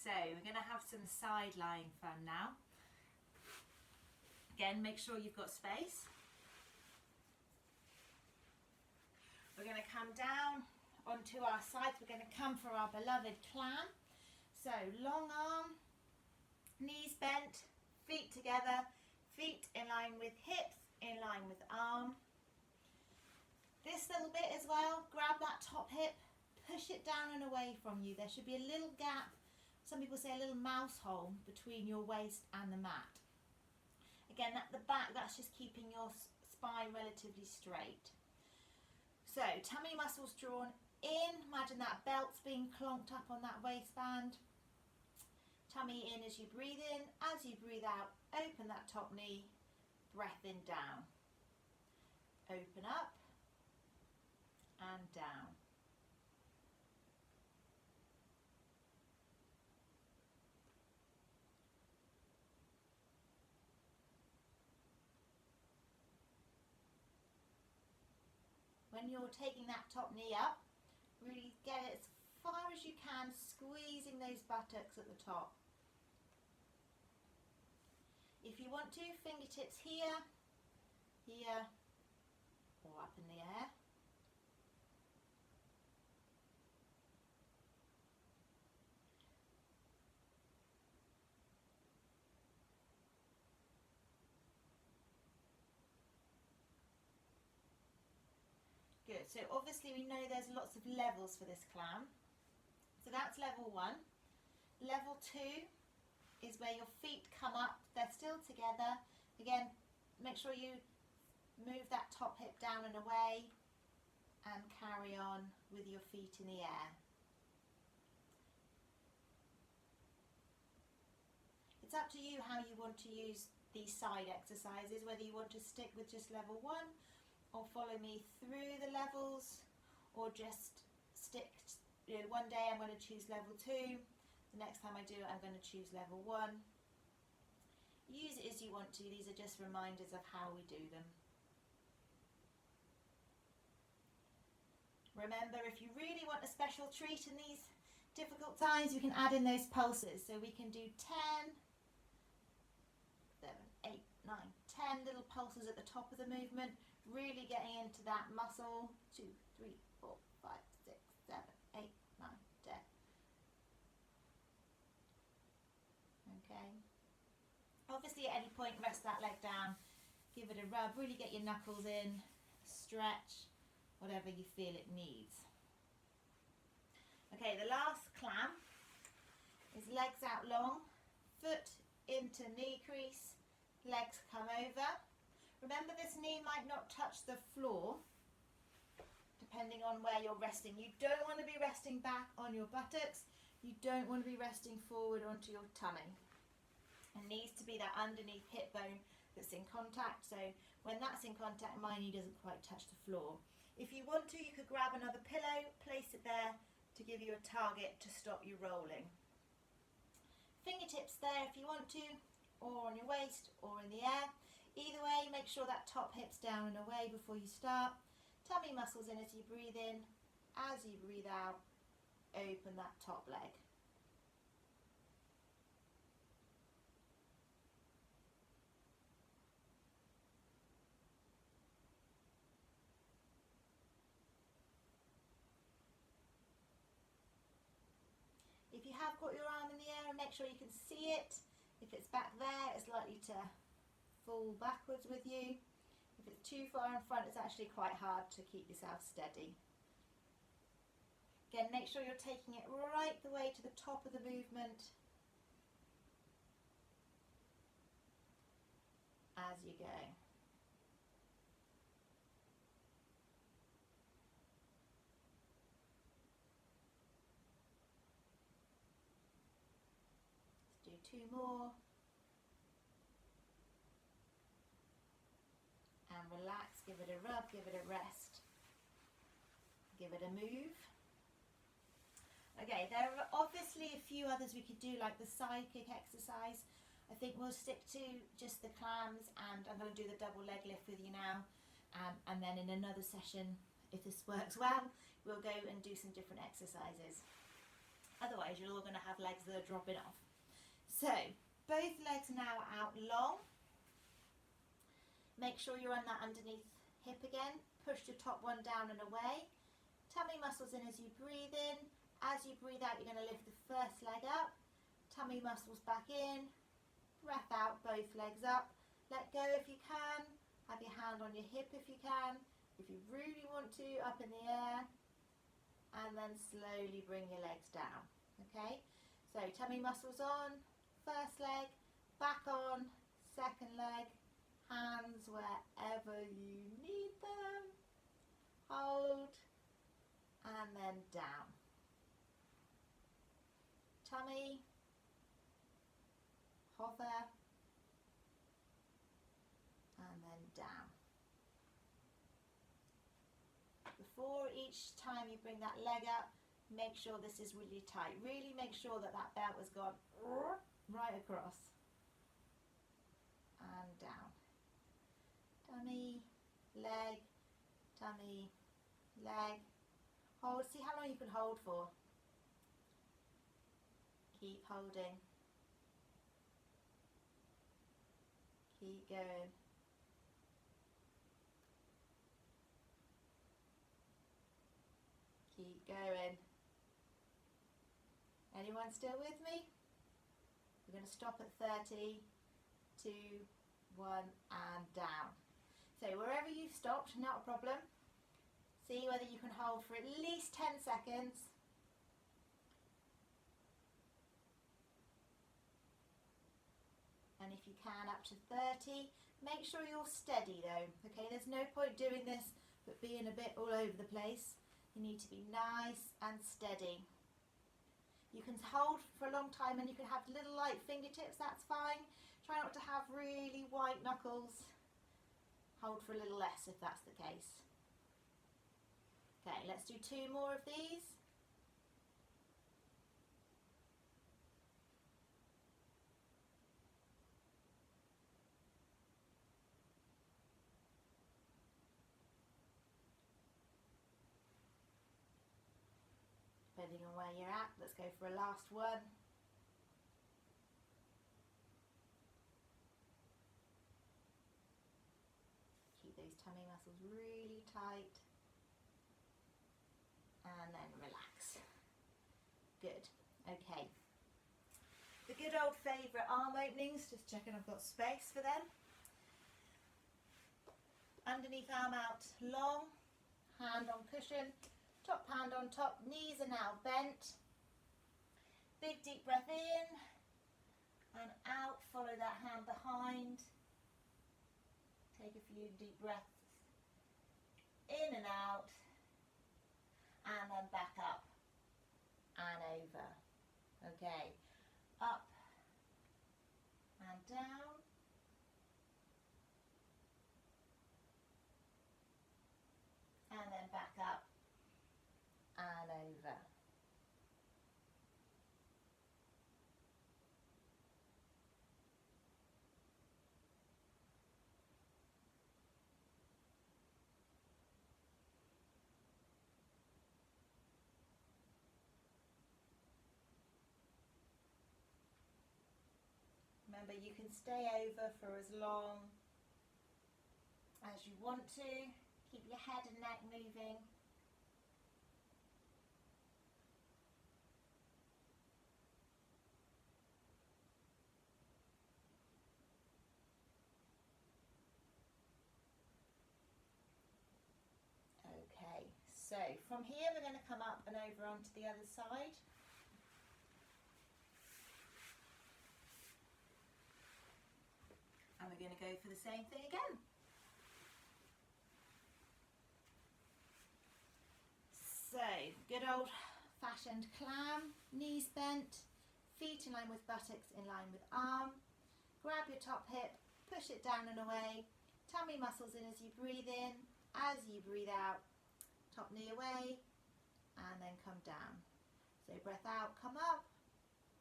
So we're going to have some side lying fun now. Again, make sure you've got space. We're going to come down onto our sides. We're going to come for our beloved clam. So long arm, knees bent, feet together, feet in line with hips, in line with arm. This little bit as well, grab that top hip, push it down and away from you. There should be a little gap, some people say a little mouse hole between your waist and the mat. Again, at the back, that's just keeping your spine relatively straight. So, tummy muscles drawn in. Imagine that belt's being clonked up on that waistband. Tummy in as you breathe in. As you breathe out, open that top knee. Breath in, down. Open up and down. When you're taking that top knee up, really get it as far as you can, squeezing those buttocks at the top. If you want to, fingertips here, here, or up in the air. Good, so obviously we know there's lots of levels for this clam. So that's level 1. Level 2 is where your feet come up, they're still together. Again, make sure you move that top hip down and away and carry on with your feet in the air. It's up to you how you want to use these side exercises, whether you want to stick with just level 1 or follow me through the levels, or just stick, one day I'm going to choose level 2, the next time I do it I'm going to choose level 1. Use it as you want to, these are just reminders of how we do them. Remember, if you really want a special treat in these difficult times, you can add in those pulses, so we can do 10, 7, 8, 9, 10 little pulses at the top of the movement, really getting into that muscle. 2, 3, 4, 5, 6, 7, 8, 9, 10. Okay. Obviously at any point rest that leg down, give it a rub, really get your knuckles in, stretch, whatever you feel it needs. Okay, the last clam is legs out long, foot into knee crease, legs come over. Remember, this knee might not touch the floor depending on where you're resting. You don't want to be resting back on your buttocks. You don't want to be resting forward onto your tummy. It needs to be that underneath hip bone that's in contact. So when that's in contact, my knee doesn't quite touch the floor. If you want to, you could grab another pillow, place it there to give you a target to stop you rolling. Fingertips there if you want to, or on your waist or in the air. Either way, make sure that top hip's down and away before you start. Tummy muscles in as you breathe in. As you breathe out, open that top leg. If you have got your arm in the air, make sure you can see it. If it's back there, it's likely to fall backwards with you. If it's too far in front, it's actually quite hard to keep yourself steady. Again, make sure you're taking it right the way to the top of the movement as you go. Let's do 2 more. And relax, give it a rub, give it a rest, give it a move. Okay, there are obviously a few others we could do, like the side kick exercise. I think we'll stick to just the clams, and I'm going to do the double leg lift with you now, and then in another session, if this works well, we'll go and do some different exercises. Otherwise you're all going to have legs that are dropping off. So both legs now out long. Make sure you're on that underneath hip again. Push your top one down and away. Tummy muscles in as you breathe in. As you breathe out, you're going to lift the first leg up. Tummy muscles back in. Breath out, both legs up. Let go if you can. Have your hand on your hip if you can. If you really want to, up in the air. And then slowly bring your legs down. Okay? So tummy muscles on. First leg. Back on. Second leg. Hands wherever you need them. Hold. And then down. Tummy. Hover. And then down. Before each time you bring that leg up, make sure this is really tight. Really make sure that that belt has gone right across. And down. Tummy, leg, tummy, leg. Hold. See how long you can hold for. Keep holding. Keep going. Keep going. Anyone still with me? We're going to stop at 30, 2, 1 and down. So wherever you've stopped, not a problem. See whether you can hold for at least 10 seconds. And if you can, up to 30. Make sure you're steady though. Okay, there's no point doing this but being a bit all over the place. You need to be nice and steady. You can hold for a long time and you can have little light fingertips, that's fine. Try not to have really white knuckles. Hold for a little less if that's the case. Okay, let's do 2 more of these. Depending on where you're at, let's go for a last one. Keep those tummy muscles really tight. And then relax. Good. Okay. The good old favourite arm openings, just checking I've got space for them. Underneath arm out long, hand on cushion, top hand on top, knees are now bent. Big deep breath in and out, follow that hand behind. Take a few deep breaths in and out, and then back up and over. Okay, up and down. And then back up and over. Remember, you can stay over for as long as you want to. Keep your head and neck moving. Okay, so from here we're going to come up and over onto the other side. And we're going to go for the same thing again. So, good old fashioned clam, knees bent, feet in line with buttocks, in line with arm. Grab your top hip, push it down and away. Tummy muscles in as you breathe in, as you breathe out. Top knee away, and then come down. So breath out, come up,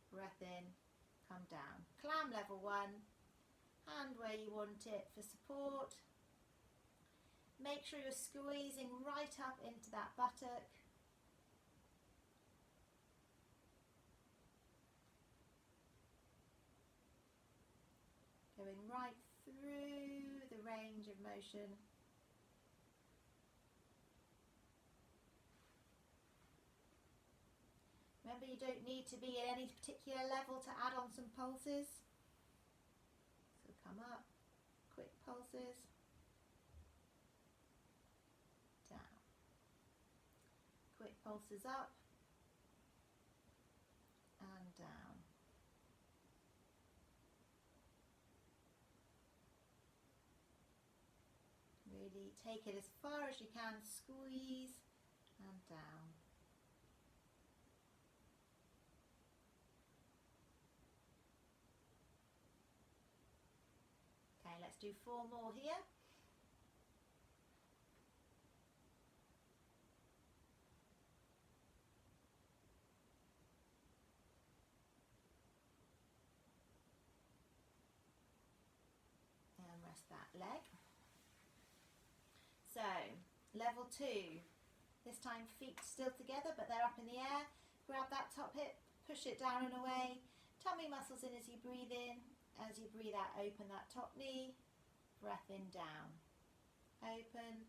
breath in, come down. Clam level 1, hand where you want it for support. Make sure you're squeezing right up into that buttock. going right through the range of motion. Remember, you don't need to be at any particular level to add on some pulses. So come up, quick pulses, down, quick pulses up and down. Really take it as far as you can, squeeze and down. Okay, let's do 4 more here. And rest that leg. So, level 2. This time feet still together, but they're up in the air. Grab that top hip, push it down and away. Tummy muscles in as you breathe in. As you breathe out, open that top knee. Breath in, down. Open,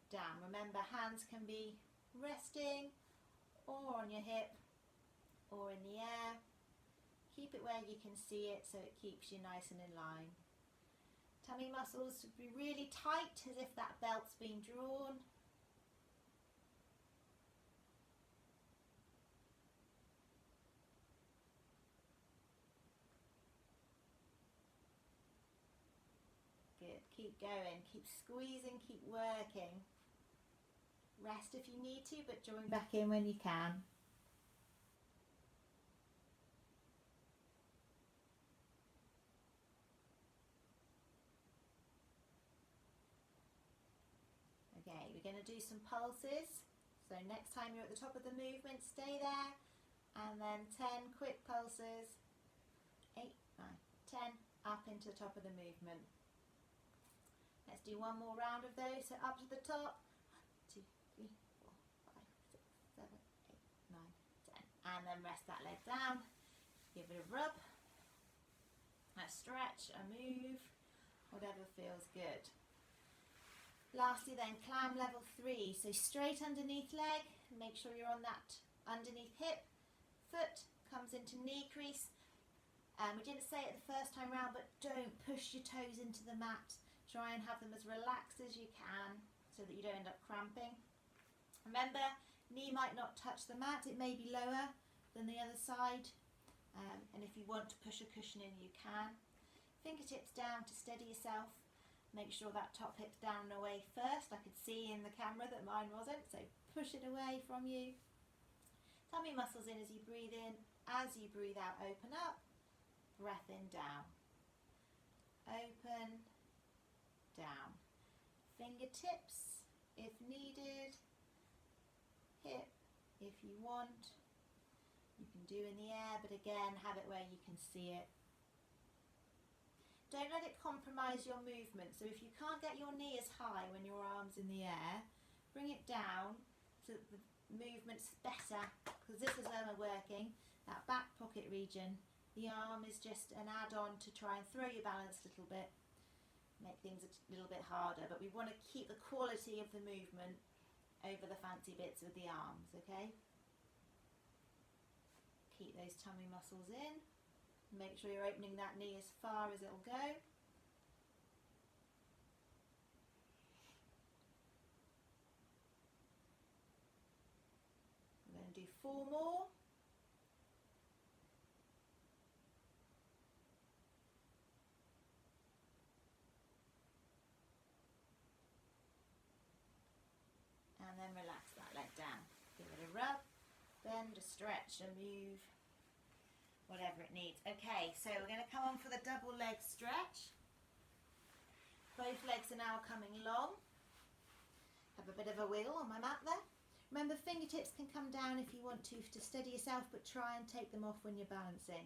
down. Remember, hands can be resting or on your hip or in the air. Keep it where you can see it so it keeps you nice and in line. Tummy muscles should be really tight, as if that belt's been drawn. Good, keep going, keep squeezing, keep working. Rest if you need to, but join back in when you can. Okay, we're going to do some pulses. So next time you're at the top of the movement, stay there. And then 10 quick pulses. 8, 9, 10, up into the top of the movement. Let's do one more round of those. So up to the top. 1, 2, 3, 4, 5, 6, 7, 8, 9, 10. And then rest that leg down. Give it a rub. A stretch, a move. Whatever feels good. Lastly then, climb level 3. So straight underneath leg. Make sure you're on that underneath hip. Foot comes into knee crease. We didn't say it the first time round, but don't push your toes into the mat. Try and have them as relaxed as you can so that you don't end up cramping. Remember, knee might not touch the mat. It may be lower than the other side. And if you want to push a cushion in, you can. Fingertips down to steady yourself. Make sure that top hip's down and away first. I could see in the camera that mine wasn't, so push it away from you. Tummy muscles in as you breathe in. As you breathe out, open up. Breath in, down. Open, down. Fingertips if needed. Hip if you want. You can do in the air, but again, have it where you can see it. Don't let it compromise your movement. So if you can't get your knee as high when your arm's in the air, bring it down so that the movement's better, because this is where we're working, that back pocket region. The arm is just an add-on to try and throw your balance a little bit, make things a little bit harder, but we want to keep the quality of the movement over the fancy bits with the arms, okay? Keep those tummy muscles in. Make sure you're opening that knee as far as it'll go. We're going to do 4 more. And then relax that leg down. Give it a rub, bend, a stretch, a move. Whatever it needs. Okay, so we're going to come on for the double leg stretch. Both legs are now coming long. Have a bit of a wiggle on my mat there. Remember, fingertips can come down if you want to steady yourself, but try and take them off when you're balancing.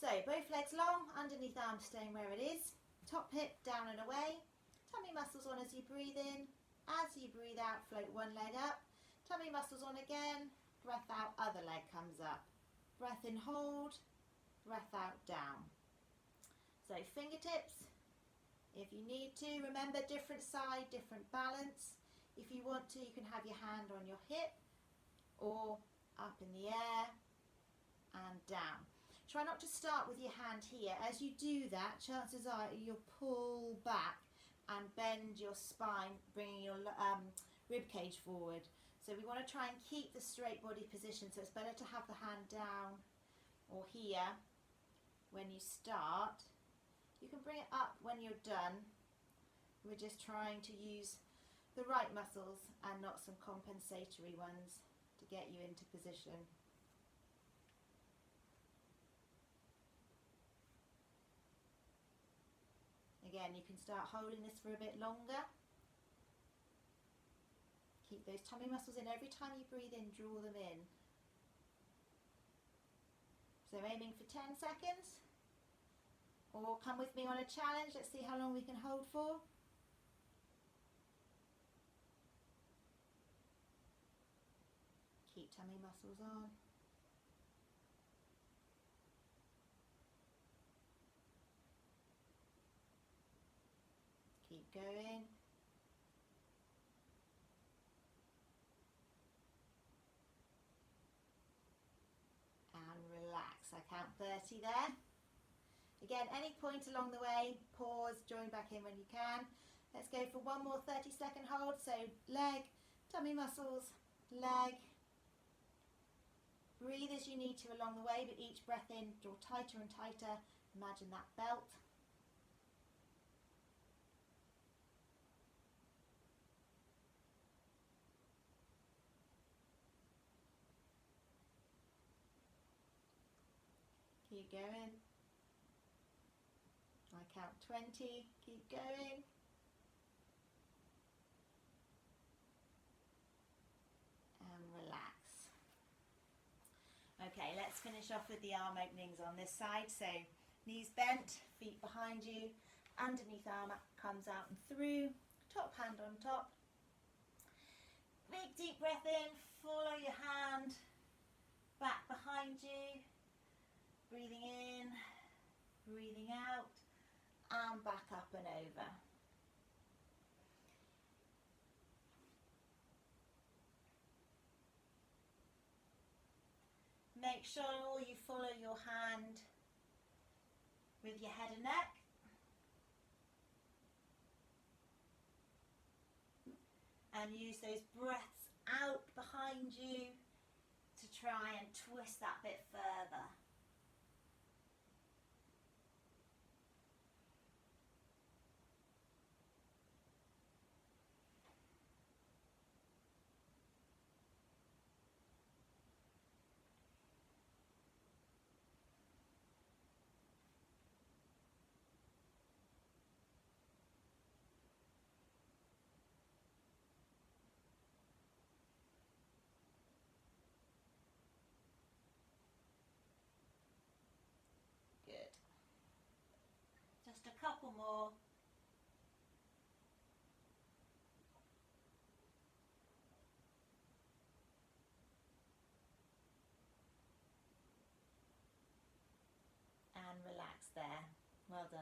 So both legs long, underneath arm staying where it is. Top hip down and away. Tummy muscles on as you breathe in. As you breathe out, float one leg up. Tummy muscles on again. Breath out, other leg comes up. Breath in, hold, breath out, down. So fingertips, if you need to. Remember, different side, different balance. If you want to, you can have your hand on your hip or up in the air and down. Try not to start with your hand here. As you do that, chances are you'll pull back and bend your spine, bringing your rib cage forward. So we want to try and keep the straight body position, so it's better to have the hand down or here when you start. You can bring it up when you're done. We're just trying to use the right muscles and not some compensatory ones to get you into position. Again, you can start holding this for a bit longer. Keep those tummy muscles in. Every time you breathe in, draw them in. So aiming for 10 seconds. Or come with me on a challenge. Let's see how long we can hold for. Keep tummy muscles on. Keep going. And relax. I count 30 there. Again, any point along the way, pause, join back in when you can. Let's go for one more 30-second hold. So leg, tummy muscles, leg. Breathe as you need to along the way, but each breath in, draw tighter and tighter. Imagine that belt. Keep going. I count 20. Keep going. And relax. Okay, let's finish off with the arm openings on this side. So knees bent, feet behind you, underneath arm comes out and through, top hand on top. Big deep breath in, follow your hand back behind you. Breathing in, breathing out, and back up and over. Make sure you follow your hand with your head and neck. And use those breaths out behind you to try and twist that bit further. Good. Just a couple more. And relax there. Well done.